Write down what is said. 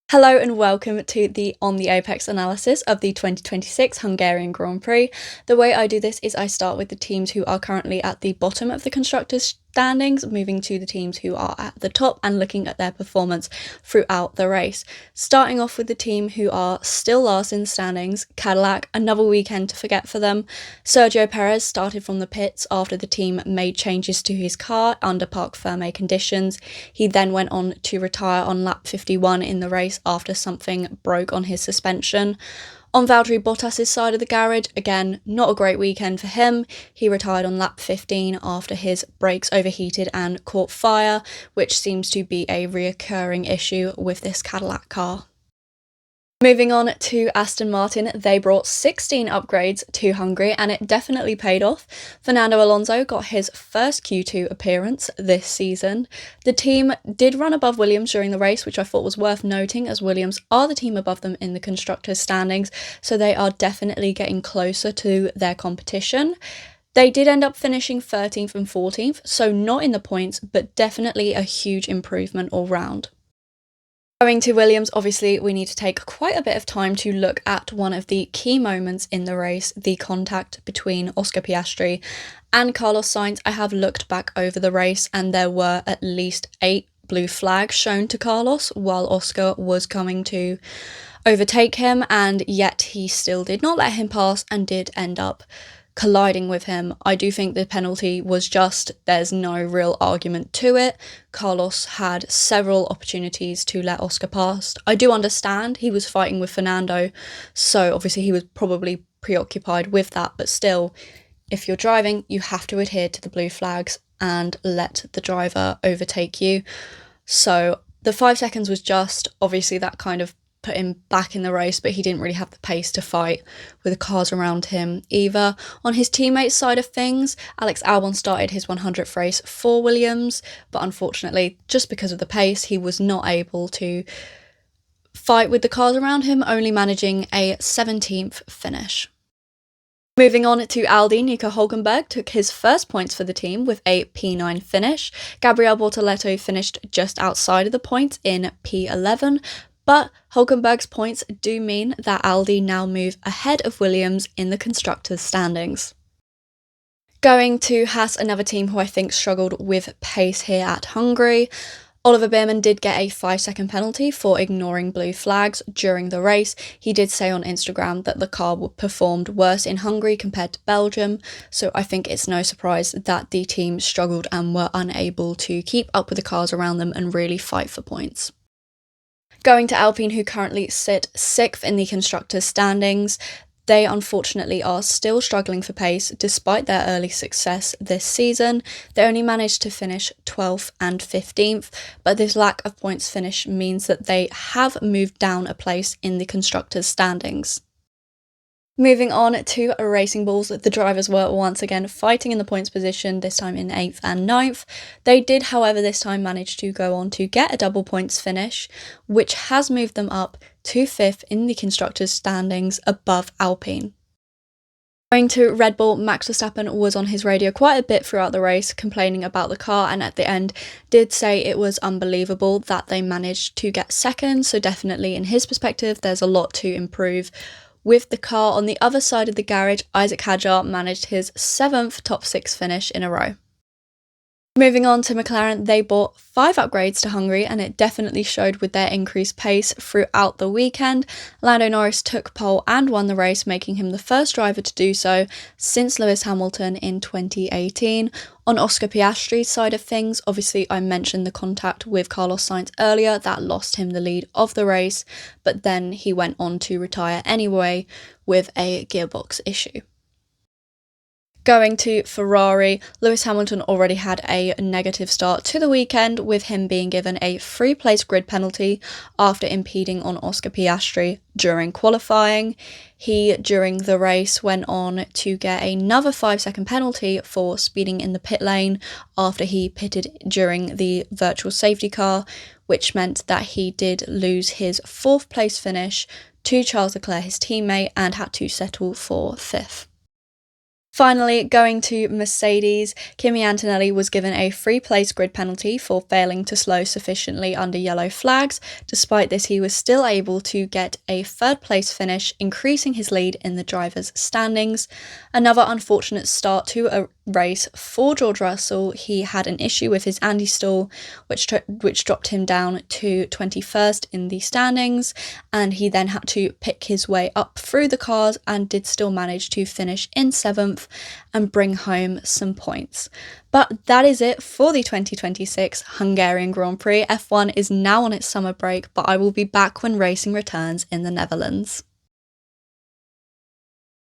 Hello and welcome to the On the Apex analysis of the 2026 Hungarian Grand Prix. The way I do this is I start with the teams who are currently at the bottom of the constructors' standings, moving to the teams who are at the top and looking at their performance throughout the race. Starting off with the team who are still last in the standings, Cadillac, another weekend to forget for them. Sergio Perez started from the pits after the team made changes to his car under parc fermé conditions. He then went on to retire on lap 51 in the race after something broke on his suspension. On Valtteri Bottas' side of the garage, again, not a great weekend for him. He retired on lap 15 after his brakes overheated and caught fire, which seems to be a reoccurring issue with this Cadillac car. Moving on to Aston Martin, they brought 16 upgrades to Hungary and it definitely paid off. Fernando Alonso got his first Q2 appearance this season. The team did run above Williams during the race, which I thought was worth noting as Williams are the team above them in the constructors' standings, so they are definitely getting closer to their competition. They did end up finishing 13th and 14th, so not in the points, but definitely a huge improvement all round. Going to Williams, obviously we need to take quite a bit of time to look at one of the key moments in the race, the contact between Oscar Piastri and Carlos Sainz. I have looked back over the race and there were at least 8 blue flags shown to Carlos while Oscar was coming to overtake him, and yet he still did not let him pass and did end up colliding with him. I do think the penalty was just, there's no real argument to it. Carlos had several opportunities to let Oscar pass. I do understand he was fighting with Fernando, so obviously he was probably preoccupied with that, but still, if you're driving, you have to adhere to the blue flags and let the driver overtake you. So the 5 seconds was just, obviously that kind of put him back in the race, but he didn't really have the pace to fight with the cars around him either. On his teammates' side of things, Alex Albon started his 100th race for Williams, but unfortunately, just because of the pace, he was not able to fight with the cars around him, only managing a 17th finish. Moving on to Aldi, Nico Hülkenberg took his first points for the team with a P9 finish. Gabriel Bortoleto finished just outside of the points in P11, but Hülkenberg's points do mean that Aldi now move ahead of Williams in the constructors' standings. Going to Haas, another team who I think struggled with pace here at Hungary. Oliver Biermann did get a 5-second penalty for ignoring blue flags during the race. He did say on Instagram that the car performed worse in Hungary compared to Belgium, so I think it's no surprise that the team struggled and were unable to keep up with the cars around them and really fight for points. Going to Alpine, who currently sit 6th in the constructors' standings. They unfortunately are still struggling for pace despite their early success this season. They only managed to finish 12th and 15th, but this lack of points finish means that they have moved down a place in the constructors' standings. Moving on to Racing Bulls, the drivers were once again fighting in the points position, this time in 8th and 9th. They did, however, this time manage to go on to get a double points finish, which has moved them up to 5th in the constructors' standings above Alpine. Going to Red Bull, Max Verstappen was on his radio quite a bit throughout the race, complaining about the car, and at the end did say it was unbelievable that they managed to get second, so definitely in his perspective there's a lot to improve with the car. On the other side of the garage, Isaac Hadjar managed his 7th top 6 finish in a row. Moving on to McLaren, they brought 5 upgrades to Hungary and it definitely showed with their increased pace throughout the weekend. Lando Norris took pole and won the race, making him the first driver to do so since Lewis Hamilton in 2018. On Oscar Piastri's side of things, obviously I mentioned the contact with Carlos Sainz earlier, that lost him the lead of the race, but then he went on to retire anyway with a gearbox issue. Going to Ferrari, Lewis Hamilton already had a negative start to the weekend, with him being given a 3-place grid penalty after impeding on Oscar Piastri during qualifying. He, during the race, went on to get another 5-second penalty for speeding in the pit lane after he pitted during the virtual safety car, which meant that he did lose his 4th place finish to Charles Leclerc, his teammate, and had to settle for 5th. Finally, going to Mercedes, Kimi Antonelli was given a free-place grid penalty for failing to slow sufficiently under yellow flags. Despite this, he was still able to get a third-place finish, increasing his lead in the drivers' standings. Another unfortunate start to a race for George Russell. He had an issue with his anti-stall, which dropped him down to 21st in the standings, and he then had to pick his way up through the cars and did still manage to finish in 7th and bring home some points. But that is it for the 2026 Hungarian Grand Prix. F1 is now on its summer break, but I will be back when racing returns in the Netherlands.